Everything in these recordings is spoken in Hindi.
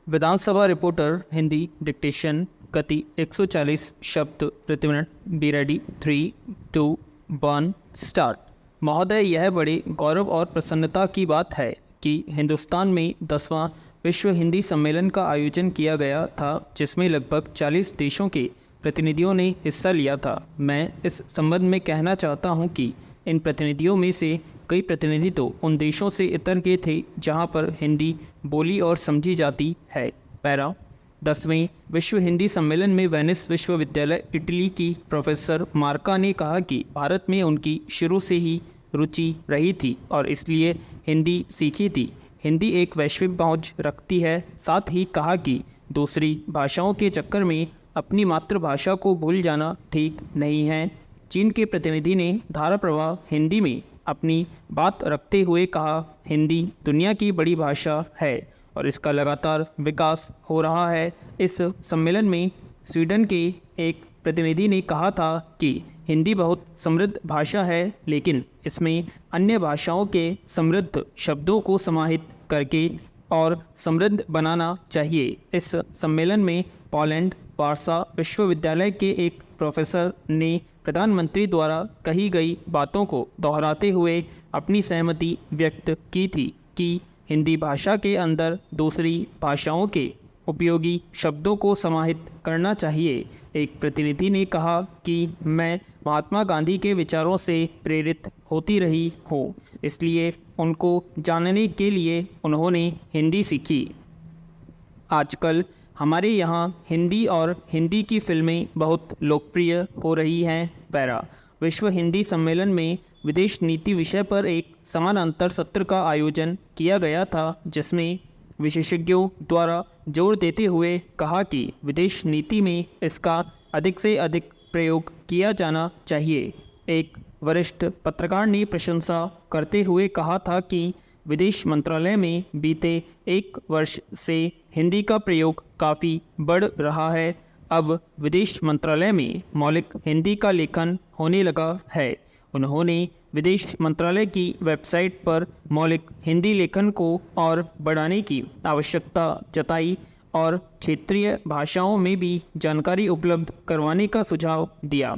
विधानसभा रिपोर्टर हिंदी डिक्टेशन गति 140 शब्द प्रति मिनट। Be ready. 3, 2, 1 स्टार्ट। महोदय, यह बड़े गौरव और प्रसन्नता की बात है कि हिंदुस्तान में 10वां विश्व हिंदी सम्मेलन का आयोजन किया गया था, जिसमें लगभग 40 देशों के प्रतिनिधियों ने हिस्सा लिया था। मैं इस संबंध में कहना चाहता हूं कि इन प्रतिनिधियों में से कई प्रतिनिधि तो उन देशों से इतर के थे जहां पर हिंदी बोली और समझी जाती है। पैरा। 10वें विश्व हिंदी सम्मेलन में वेनिस विश्वविद्यालय इटली की प्रोफेसर मार्का ने कहा कि भारत में उनकी शुरू से ही रुचि रही थी और इसलिए हिंदी सीखी थी। हिंदी एक वैश्विक पहुंच रखती है। साथ ही कहा कि दूसरी भाषाओं के चक्कर में अपनी मातृभाषा को भूल जाना ठीक नहीं है। चीन के प्रतिनिधि ने धारा प्रवाह हिंदी में अपनी बात रखते हुए कहा, हिंदी दुनिया की बड़ी भाषा है और इसका लगातार विकास हो रहा है। इस सम्मेलन में स्वीडन के एक प्रतिनिधि ने कहा था कि हिंदी बहुत समृद्ध भाषा है, लेकिन इसमें अन्य भाषाओं के समृद्ध शब्दों को समाहित करके और समृद्ध बनाना चाहिए। इस सम्मेलन में पोलैंड वार्सा विश्वविद्यालय के एक प्रोफेसर ने प्रधानमंत्री द्वारा कही गई बातों को दोहराते हुए अपनी सहमति व्यक्त की थी कि हिंदी भाषा के अंदर दूसरी भाषाओं के उपयोगी शब्दों को समाहित करना चाहिए। एक प्रतिनिधि ने कहा कि मैं महात्मा गांधी के विचारों से प्रेरित होती रही हूँ, इसलिए उनको जानने के लिए उन्होंने हिंदी सीखी। आजकल हमारे यहाँ हिंदी और हिंदी की फिल्में बहुत लोकप्रिय हो रही हैं। पैरा। विश्व हिंदी सम्मेलन में विदेश नीति विषय पर एक समानांतर सत्र का आयोजन किया गया था, जिसमें विशेषज्ञों द्वारा जोर देते हुए कहा कि विदेश नीति में इसका अधिक से अधिक प्रयोग किया जाना चाहिए। एक वरिष्ठ पत्रकार ने प्रशंसा करते हुए कहा था कि विदेश मंत्रालय में बीते 1 वर्ष से हिंदी का प्रयोग काफ़ी बढ़ रहा है। अब विदेश मंत्रालय में मौलिक हिंदी का लेखन होने लगा है। उन्होंने विदेश मंत्रालय की वेबसाइट पर मौलिक हिंदी लेखन को और बढ़ाने की आवश्यकता जताई और क्षेत्रीय भाषाओं में भी जानकारी उपलब्ध करवाने का सुझाव दिया।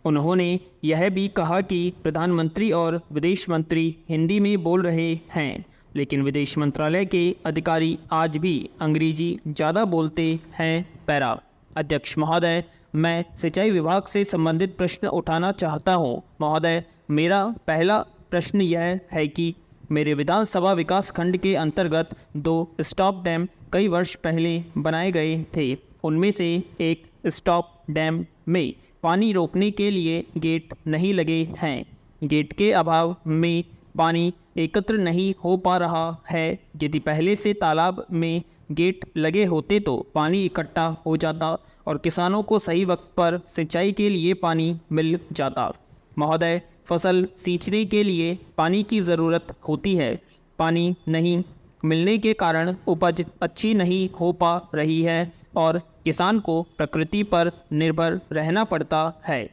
उन्होंने यह भी कहा कि प्रधानमंत्री और विदेश मंत्री हिंदी में बोल रहे हैं, लेकिन विदेश मंत्रालय के अधिकारी आज भी अंग्रेजी ज़्यादा बोलते हैं। पैरा। अध्यक्ष महोदय, मैं सिंचाई विभाग से संबंधित प्रश्न उठाना चाहता हूं। महोदय, मेरा पहला प्रश्न यह है कि मेरे विधानसभा विकास खंड के अंतर्गत 2 स्टॉप डैम कई वर्ष पहले बनाए गए थे। उनमें से एक स्टॉप डैम में पानी रोकने के लिए गेट नहीं लगे हैं। गेट के अभाव में पानी एकत्र नहीं हो पा रहा है। यदि पहले से तालाब में गेट लगे होते तो पानी इकट्ठा हो जाता और किसानों को सही वक्त पर सिंचाई के लिए पानी मिल जाता। महोदय, फसल सींचने के लिए पानी की ज़रूरत होती है। पानी नहीं मिलने के कारण उपज अच्छी नहीं हो पा रही है और किसान को प्रकृति पर निर्भर रहना पड़ता है।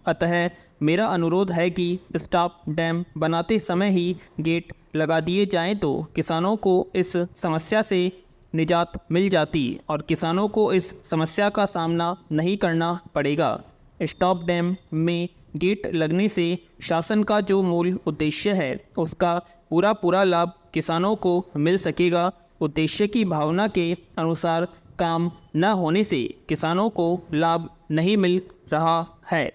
अतः मेरा अनुरोध है कि स्टॉप डैम बनाते समय ही गेट लगा दिए जाएं तो किसानों को इस समस्या से निजात मिल जाती और किसानों को इस समस्या का सामना नहीं करना पड़ेगा। स्टॉप डैम में गेट लगने से शासन का जो मूल उद्देश्य है उसका पूरा लाभ किसानों को मिल सकेगा। उद्देश्य की भावना के अनुसार काम न होने से किसानों को लाभ नहीं मिल रहा है।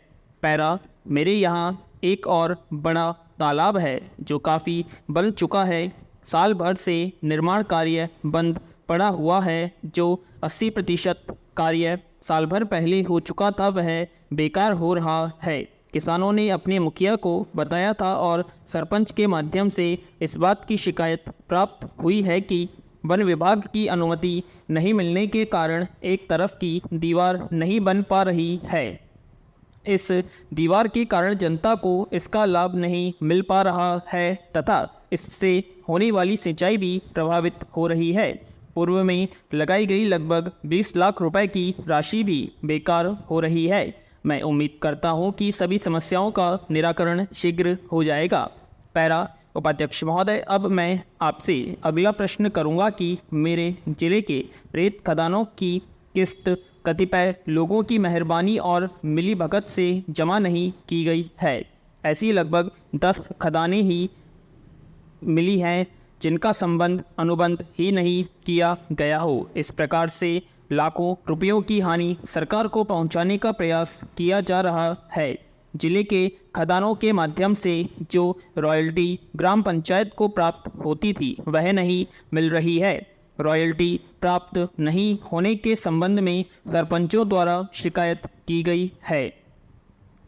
पैरा। मेरे यहाँ एक और बड़ा तालाब है जो काफ़ी बन चुका है। साल भर से निर्माण कार्य बंद पड़ा हुआ है। जो 80% कार्य साल भर पहले हो चुका था वह बेकार हो रहा है। किसानों ने अपने मुखिया को बताया था और सरपंच के माध्यम से इस बात की शिकायत प्राप्त हुई है कि वन विभाग की अनुमति नहीं मिलने के कारण एक तरफ की दीवार नहीं बन पा रही है। इस दीवार के कारण जनता को इसका लाभ नहीं मिल पा रहा है तथा इससे होने वाली सिंचाई भी प्रभावित हो रही है। पूर्व में लगाई गई लगभग 20 लाख रुपए की राशि भी बेकार हो रही है। मैं उम्मीद करता हूं कि सभी समस्याओं का निराकरण शीघ्र हो जाएगा। पैरा। उपाध्यक्ष महोदय, अब मैं आपसे अगला प्रश्न करूंगा कि मेरे जिले के रेत खदानों की किस्त कतिपय लोगों की मेहरबानी और मिलीभगत से जमा नहीं की गई है। ऐसी लगभग 10 खदानें ही मिली हैं जिनका अनुबंध ही नहीं किया गया हो। इस प्रकार से लाखों रुपयों की हानि सरकार को पहुंचाने का प्रयास किया जा रहा है। जिले के खदानों के माध्यम से जो रॉयल्टी ग्राम पंचायत को प्राप्त होती थी वह नहीं मिल रही है। रॉयल्टी प्राप्त नहीं होने के संबंध में सरपंचों द्वारा शिकायत की गई है।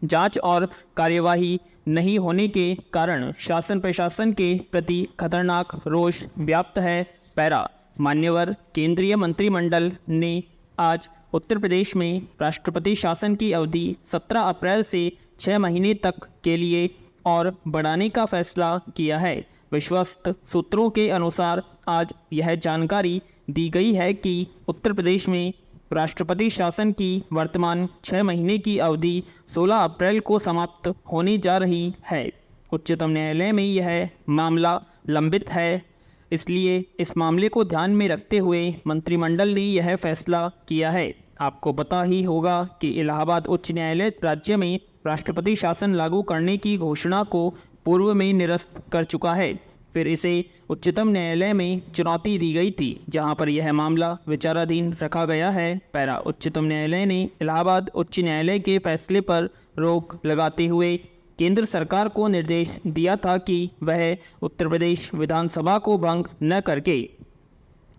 जांच और कार्यवाही नहीं होने के कारण शासन प्रशासन के प्रति खतरनाक रोष व्याप्त है। पैरा, मान्यवर केंद्रीय मंत्रिमंडल ने आज उत्तर प्रदेश में राष्ट्रपति शासन की अवधि 17 अप्रैल से 6 महीने तक के लिए और बढ़ाने का फैसला किया है। विश्वस्त सूत्रों के अनुसार आज यह जानकारी दी गई है कि उत्तर प्रदेश में राष्ट्रपति शासन की वर्तमान 6 महीने की अवधि 16 अप्रैल को समाप्त होने जा रही है। उच्चतम न्यायालय में यह मामला लंबित है, इसलिए इस मामले को ध्यान में रखते हुए मंत्रिमंडल ने यह फैसला किया है। आपको पता ही होगा कि इलाहाबाद उच्च न्यायालय राज्य में राष्ट्रपति शासन लागू करने की घोषणा को पूर्व में निरस्त कर चुका है। फिर इसे उच्चतम न्यायालय में चुनौती दी गई थी, जहां पर यह मामला विचाराधीन रखा गया है। पैरा, उच्चतम न्यायालय ने इलाहाबाद उच्च न्यायालय के फैसले पर रोक लगाते हुए केंद्र सरकार को निर्देश दिया था कि वह उत्तर प्रदेश विधानसभा को भंग न करके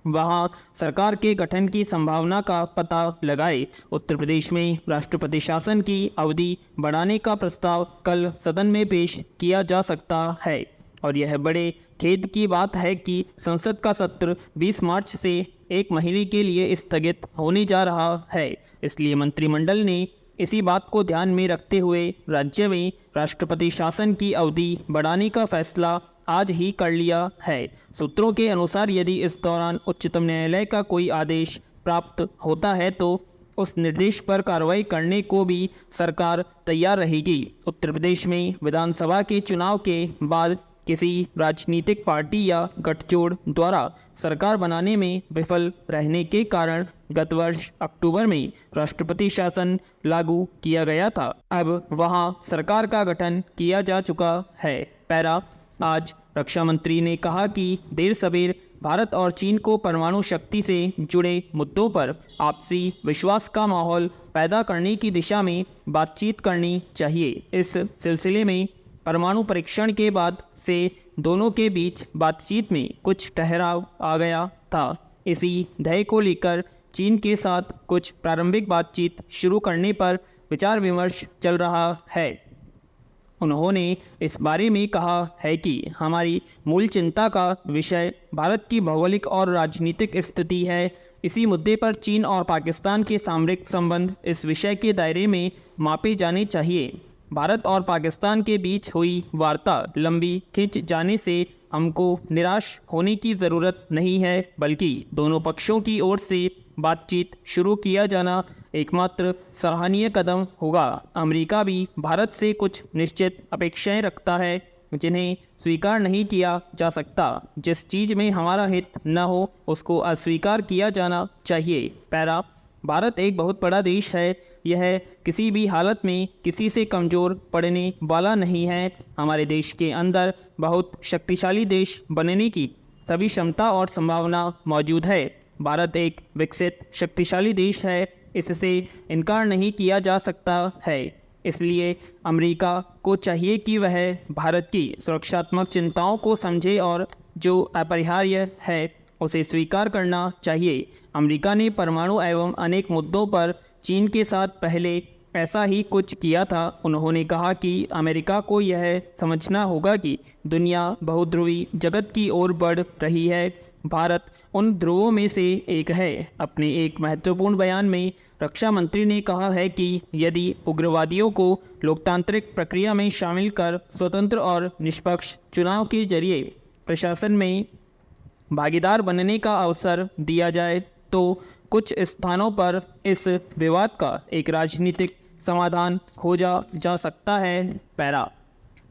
वहां सरकार के गठन की संभावना का पता लगाए। उत्तर प्रदेश में राष्ट्रपति शासन की अवधि बढ़ाने का प्रस्ताव कल सदन में पेश किया जा सकता है और यह बड़े खेद की बात है कि संसद का सत्र 20 मार्च से 1 महीने के लिए स्थगित होने जा रहा है। इसलिए मंत्रिमंडल ने इसी बात को ध्यान में रखते हुए राज्य में राष्ट्रपति शासन की अवधि बढ़ाने का फैसला आज ही कर लिया है। सूत्रों के अनुसार यदि इस दौरान उच्चतम न्यायालय का कोई आदेश प्राप्त होता है तो उस निर्देश पर कार्रवाई करने को भी सरकार तैयार रहेगी। उत्तर प्रदेश में विधानसभा के चुनाव के बाद किसी राजनीतिक पार्टी या गठजोड़ द्वारा सरकार बनाने में विफल रहने के कारण गत वर्ष अक्टूबर में राष्ट्रपति शासन लागू किया गया था। अब वहां सरकार का गठन किया जा चुका है। पैरा, आज रक्षा मंत्री ने कहा कि देर सवेर भारत और चीन को परमाणु शक्ति से जुड़े मुद्दों पर आपसी विश्वास का माहौल पैदा करने की दिशा में बातचीत करनी चाहिए। इस सिलसिले में परमाणु परीक्षण के बाद से दोनों के बीच बातचीत में कुछ ठहराव आ गया था। इसी ध्येय को लेकर चीन के साथ कुछ प्रारंभिक बातचीत शुरू करने पर विचार विमर्श चल रहा है। उन्होंने इस बारे में कहा है कि हमारी मूल चिंता का विषय भारत की भौगोलिक और राजनीतिक स्थिति है। इसी मुद्दे पर चीन और पाकिस्तान के सामरिक संबंध इस विषय के दायरे में मापे जाने चाहिए। भारत और पाकिस्तान के बीच हुई वार्ता लंबी खिंच जाने से हमको निराश होने की ज़रूरत नहीं है, बल्कि दोनों पक्षों की ओर से बातचीत शुरू किया जाना एकमात्र सराहनीय कदम होगा। अमेरिका भी भारत से कुछ निश्चित अपेक्षाएं रखता है जिन्हें स्वीकार नहीं किया जा सकता। जिस चीज़ में हमारा हित न हो उसको अस्वीकार किया जाना चाहिए। पैरा, भारत एक बहुत बड़ा देश है। यह किसी भी हालत में किसी से कमज़ोर पड़ने वाला नहीं है। हमारे देश के अंदर बहुत शक्तिशाली देश बनने की सभी क्षमता और संभावना मौजूद है। भारत एक विकसित शक्तिशाली देश है, इससे इनकार नहीं किया जा सकता है। इसलिए अमेरिका को चाहिए कि वह भारत की सुरक्षात्मक चिंताओं को समझे और जो अपरिहार्य है उसे स्वीकार करना चाहिए। अमेरिका ने परमाणु एवं अनेक मुद्दों पर चीन के साथ पहले ऐसा ही कुछ किया था। उन्होंने कहा कि अमेरिका को यह समझना होगा कि दुनिया बहुध्रुवी जगत की ओर बढ़ रही है। भारत उन ध्रुवों में से एक है। अपने एक महत्वपूर्ण बयान में रक्षा मंत्री ने कहा है कि यदि उग्रवादियों को लोकतांत्रिक प्रक्रिया में शामिल कर स्वतंत्र और निष्पक्ष चुनाव के जरिए प्रशासन में भागीदार बनने का अवसर दिया जाए तो कुछ स्थानों पर इस विवाद का एक राजनीतिक समाधान खोजा जा सकता है। पैरा,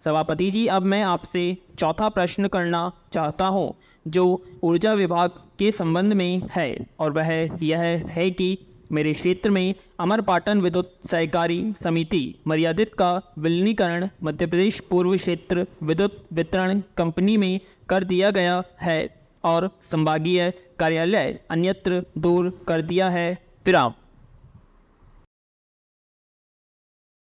सभापति जी, अब मैं आपसे चौथा प्रश्न करना चाहता हूँ जो ऊर्जा विभाग के संबंध में है, और वह यह है कि मेरे क्षेत्र में अमरपाटन विद्युत सहकारी समिति मर्यादित का विलीनीकरण मध्य प्रदेश पूर्व क्षेत्र विद्युत वितरण कंपनी में कर दिया गया है और संभागीय कार्यालय अन्यत्र दूर कर दिया है। विराम।